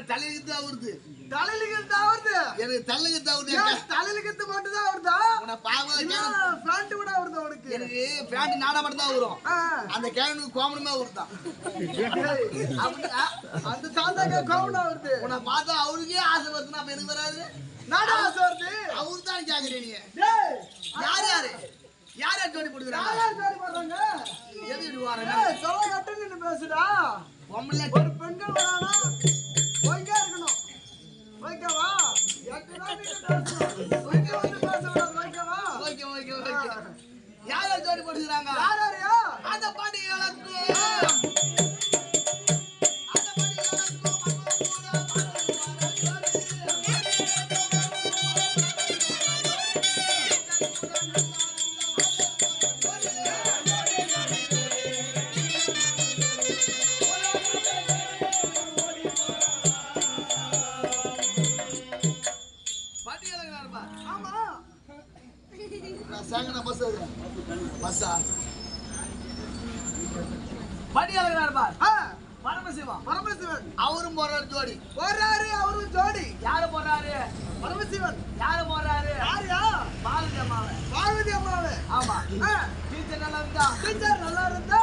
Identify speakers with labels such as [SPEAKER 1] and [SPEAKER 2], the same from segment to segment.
[SPEAKER 1] தலையில ஆவுது
[SPEAKER 2] எனக்கு தலையில ஆவுது
[SPEAKER 1] தலையில மட்டும் தான் ஆவுதா
[SPEAKER 2] உன பாவா
[SPEAKER 1] பேண்ட் கூட ஆவுது உனக்கு
[SPEAKER 2] எனக்கு பேண்ட் நாடா மட்டும் தான் வரும் அந்த கேனுக்கு கோமணமே வருதான்
[SPEAKER 1] அந்த தாந்தாங்க கோமணம் வருது
[SPEAKER 2] உன பார்த்தா அவருக்கே ஆசை வருதுன்னா அப்ப எனக்கு வராது
[SPEAKER 1] நாடா ஆசை வருது
[SPEAKER 2] அவரு தான் கேக்குறீங்க நீங்க
[SPEAKER 1] டேய்
[SPEAKER 2] யார் யார் ஜோடி போடுறாங்க
[SPEAKER 1] யார் ஜோடி போடுறாங்க
[SPEAKER 2] எது இடுவாரங்க
[SPEAKER 1] சொல்ல கட்டன்னு பேசுடா
[SPEAKER 2] பொம்பளை
[SPEAKER 1] ஒரு பெண்கள் வரானா ஓய்கா இருக்கணும் ஓய்கவா
[SPEAKER 2] யார் யார் ஜோடி போடுறாங்க
[SPEAKER 1] யாரையா
[SPEAKER 2] அந்த பாட்டி எனக்கு பரமசிவன் அவரும் போறாரு ஜோடி
[SPEAKER 1] அவரும் ஜோடி
[SPEAKER 2] யாரு போறாரு
[SPEAKER 1] பரமசிவன்
[SPEAKER 2] யாரு போறாரு
[SPEAKER 1] யாரியா பார்வதி அம்மாவை
[SPEAKER 2] ஆமா டீச்சர் நல்லா இருந்தா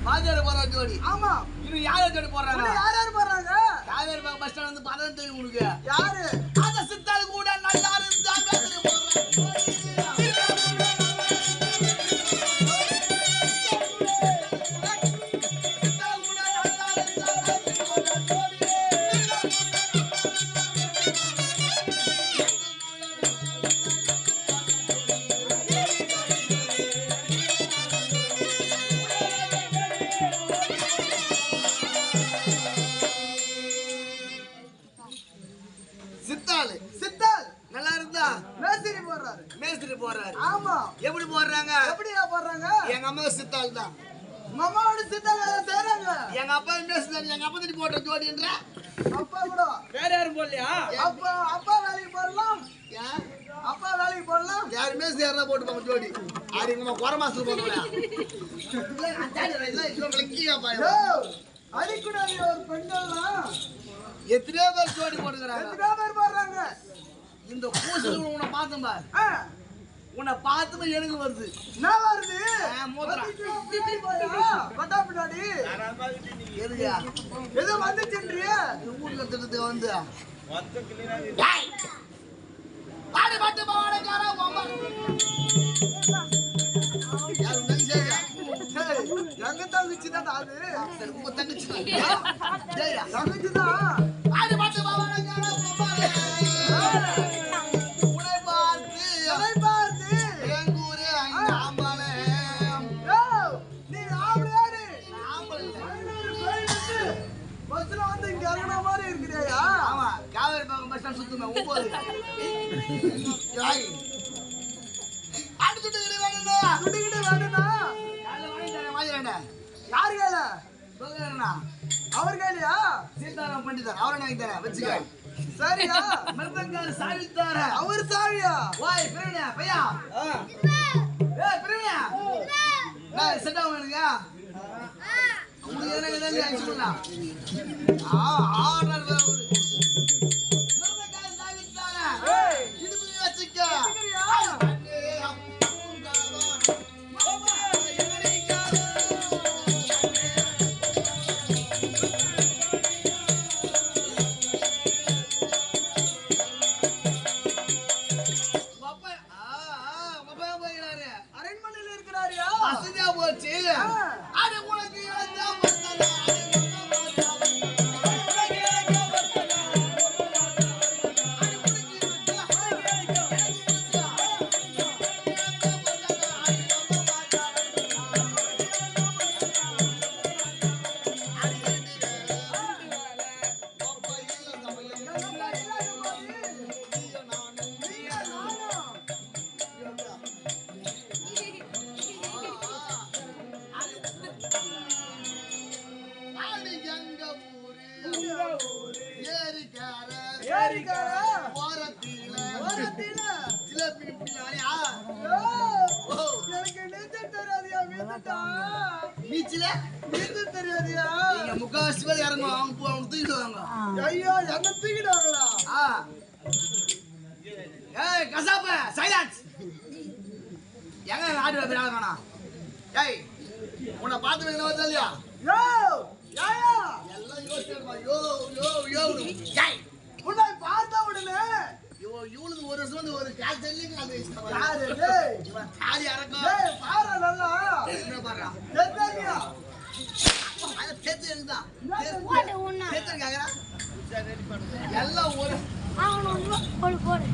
[SPEAKER 2] வாத்தியார் போறாரு ஜோடி
[SPEAKER 1] ஆமா
[SPEAKER 2] இது யாரு ஜோடி போறாங்க
[SPEAKER 1] யார் போறாங்க
[SPEAKER 2] காவேரி பஸ் ஸ்டாண்ட் வந்து பதம் தெரியும் உனக்கு
[SPEAKER 1] யாரு
[SPEAKER 2] அந்த சித்தாள் கூட நல்லா இருந்தாங்க மேஸ்திரி போறாரு
[SPEAKER 1] ஆமா
[SPEAKER 2] எப்படி போறாங்க
[SPEAKER 1] எப்படியா போறாங்க
[SPEAKER 2] எங்க அம்மா சித்தாள் தான்
[SPEAKER 1] அம்மாவோட சித்தாள் செய்றாங்க
[SPEAKER 2] எங்க அப்பா மேஸ்திரி எங்க அப்பா தட்டி போட்ட ஜோடின்ற
[SPEAKER 1] அப்பா கூட
[SPEAKER 2] வேற யாரும் போடலையா
[SPEAKER 1] அப்பா வேலைக்கு போடலாம் அப்பா வேலைக்கு போடலாம்
[SPEAKER 2] யார் மேஸ்திரி யாரா போட்டு போங்க ஜோடி ஆறு எங்க அம்மா குறை மாசத்துல போடுறா
[SPEAKER 1] அடிக்கூடாது ஒரு பெண்கள்லாம்
[SPEAKER 2] எத்தனையோ பேர் ஜோடி போட்டுக்கிறாங்க
[SPEAKER 1] எத்தனையோ பேர் போடுறாங்க
[SPEAKER 2] இந்த பூசல் உன்னை பார்த்தேன் பாரு உன்னை பார்த்துமே எனக்கு வருது
[SPEAKER 1] என்ன வருது கொட்டா பின்னாடி
[SPEAKER 2] எதுயா
[SPEAKER 1] ஏதோ வந்துச்சுன்றிய
[SPEAKER 2] ஊர்ல திட்டத்துக்கு வந்து பாடு பாட்டு பாவாடைக்காரா
[SPEAKER 1] எங்க தங்கச்சி தான் அது
[SPEAKER 2] உங்க தங்கச்சி
[SPEAKER 1] தங்கச்சி தான்
[SPEAKER 2] பாடு பாட்டு பாவாடைக்காரா சுத்துமே ஒவ்வொரு
[SPEAKER 1] யாரு கேள
[SPEAKER 2] அவர் கேளியா சீதாராம் பண்டிதர் அவரை நான் தரேன் வச்சுக்க
[SPEAKER 1] சரியா
[SPEAKER 2] மிருதங்கால் சாவித்தார
[SPEAKER 1] அவர் சாவியா
[SPEAKER 2] ஓய் பிரவீனா பையா ஏய் பிரவீனா நான் செட் ஆவணுங்க உங்களுக்கு என்ன இதெல்லாம் அடிச்சுடலாம் ஆர்டர் ஒரு மிருதங்கால் சாவித்தார ஏய் இடுப்பு வச்சுக்க
[SPEAKER 1] எனக்கு தெரியாதியா வீட்டுட்டா
[SPEAKER 2] பீச்சில்
[SPEAKER 1] நீந்து தெரியாதியா
[SPEAKER 2] நீங்க முக்காவாசி பேர் இறங்குவோம் அவங்க தூக்கிடுவாங்க
[SPEAKER 1] ஐயோ என்ன தூக்கிடுவாங்களா
[SPEAKER 2] ஏய் கசாப்ப சைலன்ஸ் எங்க ஆடு வந்து ஆடுறானா ஏய் உன்னை பார்த்து வைக்கணும் வருதா இல்லையா
[SPEAKER 1] யோ யாயா
[SPEAKER 2] எல்லாம் யோசிச்சுடுமா யோ யோ யோ ஏய்
[SPEAKER 1] உன்னை பார்த்த உடனே
[SPEAKER 2] இவளுக்கு ஒரு வருஷம் வந்து ஒரு கால் செல்லிங்க அது
[SPEAKER 1] யாரு டேய்
[SPEAKER 2] இவன் தாலி அறக்கும்
[SPEAKER 1] டேய் பாரு நல்லா
[SPEAKER 2] என்ன பாடுறா
[SPEAKER 1] தெரியாதியா
[SPEAKER 2] அது தேத்து இருக்குதான்
[SPEAKER 3] போடு உன்ன
[SPEAKER 2] தேத்து கேக்குறா எல்லாம் ஒரு
[SPEAKER 3] போடு போடு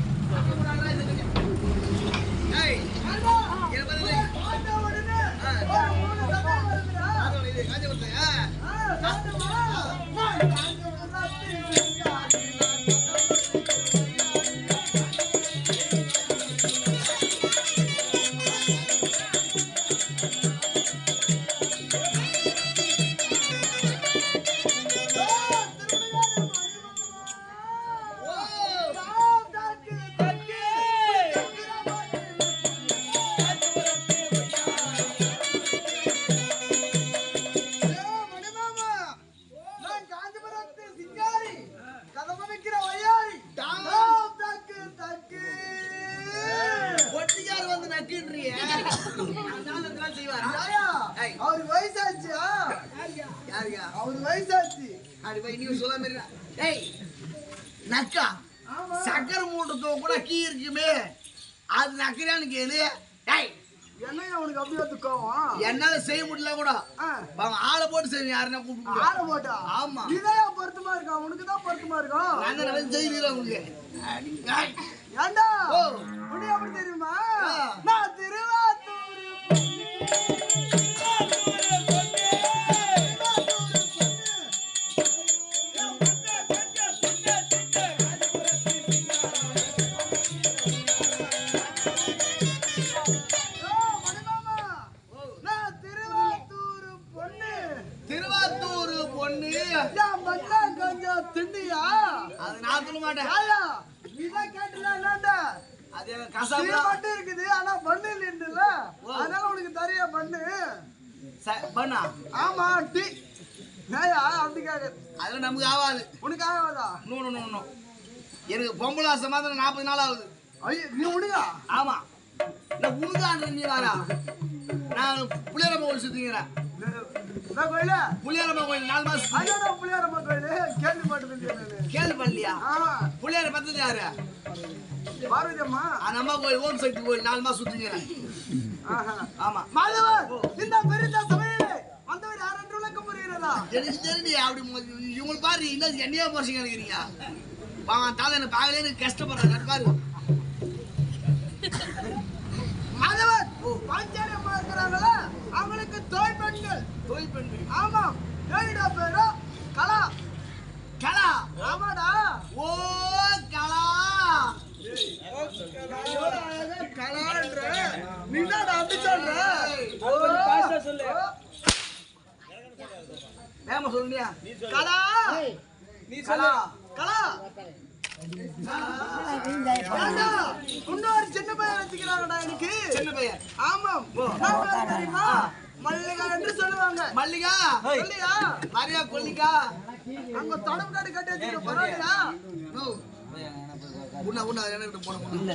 [SPEAKER 2] ஏய்
[SPEAKER 1] அண்ணா
[SPEAKER 2] என்ன பண்ணுது
[SPEAKER 1] பார்த்த உடனே ஒரு மூணு சதா வருதுடா
[SPEAKER 2] அதோட இது காஞ்ச கொடுத்தா
[SPEAKER 1] காட்டுமா
[SPEAKER 2] பொட்டியார் வந்து நக்கின்றியே அதனால செய்வாரா ஏய்
[SPEAKER 1] அவரு வயசாச்சு
[SPEAKER 2] யாருயா
[SPEAKER 1] அவரு வயசாச்சு
[SPEAKER 2] அடி போய் நீ சொல்ல மாதிரி ஏய் நக்கா
[SPEAKER 1] ஆமா
[SPEAKER 2] சக்கரை மூட்டத்தோ கூட கீ இருக்குமே அது நக்கறான்னு கேளு ஏய்
[SPEAKER 1] என்னையா அவனுக்கு அப்படியே துக்கம்
[SPEAKER 2] என்னால செய்ய முடியல கூட அவன் ஆளை போட்டு செய்வேன் யாருன்னா கூப்பிட்டு
[SPEAKER 1] ஆள போட்டா
[SPEAKER 2] ஆமா
[SPEAKER 1] இதையா பொருத்தமா இருக்கா உனக்கு தான் பொருத்தமா இருக்கும்
[SPEAKER 2] நாங்க நடந்து செய்வீங்களா உங்களுக்கு அடி, ஏய்.
[SPEAKER 1] ஏண்டா
[SPEAKER 2] ஓ.
[SPEAKER 1] உனக்கு எப்படி தெரியுமா
[SPEAKER 2] ஆ.
[SPEAKER 1] நான் திருவாத்தூர்
[SPEAKER 2] திருவாத்தூர் பொண்ணு
[SPEAKER 1] திண்டியா
[SPEAKER 2] அது நான் சொல்ல மாட்டேன்
[SPEAKER 1] இதான் கேட்டல என்னண்டா
[SPEAKER 2] அது
[SPEAKER 1] டீ
[SPEAKER 2] கசாப்பு
[SPEAKER 1] மட்டும் இருக்குது ஆனா பண்ணு இல்ல அதனால உனக்கு தெரிய பண்ணு
[SPEAKER 2] பண்ணா
[SPEAKER 1] ஆமா டீ ஏயா அப்படி கேட்க
[SPEAKER 2] அதெல்லாம் நமக்கு ஆகாது
[SPEAKER 1] உனக்கு ஆகாதா
[SPEAKER 2] நோ எனக்கு பொம்பளை ஆசை மாத்திரம் 40 நாள் ஆகுது
[SPEAKER 1] ஐயோ நீ உனக்கா
[SPEAKER 2] ஆமா இல்ல உனக்கான்ற நீ வாரா நான் புளியரம்ம கோயில் சுத்திக்கிறேன்
[SPEAKER 1] என்ன கோயில
[SPEAKER 2] புளியரம்ம கோயில் 4 மாசம்
[SPEAKER 1] அதோட புளியாரம்மா கோயிலு கேள்விப்பட்டது
[SPEAKER 2] கேள்வி பண்ணலையா
[SPEAKER 1] ஆமா
[SPEAKER 2] புளியர பத்தது யாரு
[SPEAKER 1] பார்வதி அம்மா
[SPEAKER 2] அந்த அம்மா கோயில் ஓம் சக்தி கோயில் 4 மாசம் சுத்திக்கிறேன்
[SPEAKER 1] ஆஹா
[SPEAKER 2] ஆமா
[SPEAKER 1] மாதவன் இந்த பெரிய சபையிலே வந்தவர் யார் என்று விளக்கம் புரிகிறதா
[SPEAKER 2] எனக்கு தெரிஞ்சு அப்படி இவங்க பாரு இன்னும் என்னையா போறீங்க நினைக்கிறீங்க வாங்க தாத்தா என்ன பார்க்கல கஷ்டப்படுறாங்க பாரு
[SPEAKER 1] மாதவன் பாஞ்சாலி அம்மா இருக்கிறாங்களா அவங்களுக்கு தோய் பெண்கள்
[SPEAKER 2] கோயில் பெண்கள்
[SPEAKER 1] ஆமா ஏழிடா பேரு கலா
[SPEAKER 2] கலா
[SPEAKER 1] ஆமாடா
[SPEAKER 2] ஓ கலா
[SPEAKER 1] கலான்ற நீதாடா அப்படி சொல்ற
[SPEAKER 2] வேமா சொல்லுங்க
[SPEAKER 1] கலா
[SPEAKER 2] நீ சொல்லா
[SPEAKER 1] கலா ஏண்டா, இன்னொரு சின்ன பையன் வச்சுக்கிறாங்கடா எனக்கு
[SPEAKER 2] சின்ன பையன்
[SPEAKER 1] ஆமாம் என்ன பேர் தெரியுமா மல்லிகா என்று சொல்லுவாங்க
[SPEAKER 2] மல்லிகா
[SPEAKER 1] சொல்லியா
[SPEAKER 2] மரியா கொல்லிக்கா
[SPEAKER 1] அங்க தொடர்பு காட்டு கட்டி வச்சுக்க பரவாயில்லையா
[SPEAKER 2] உன்ன என்ன போன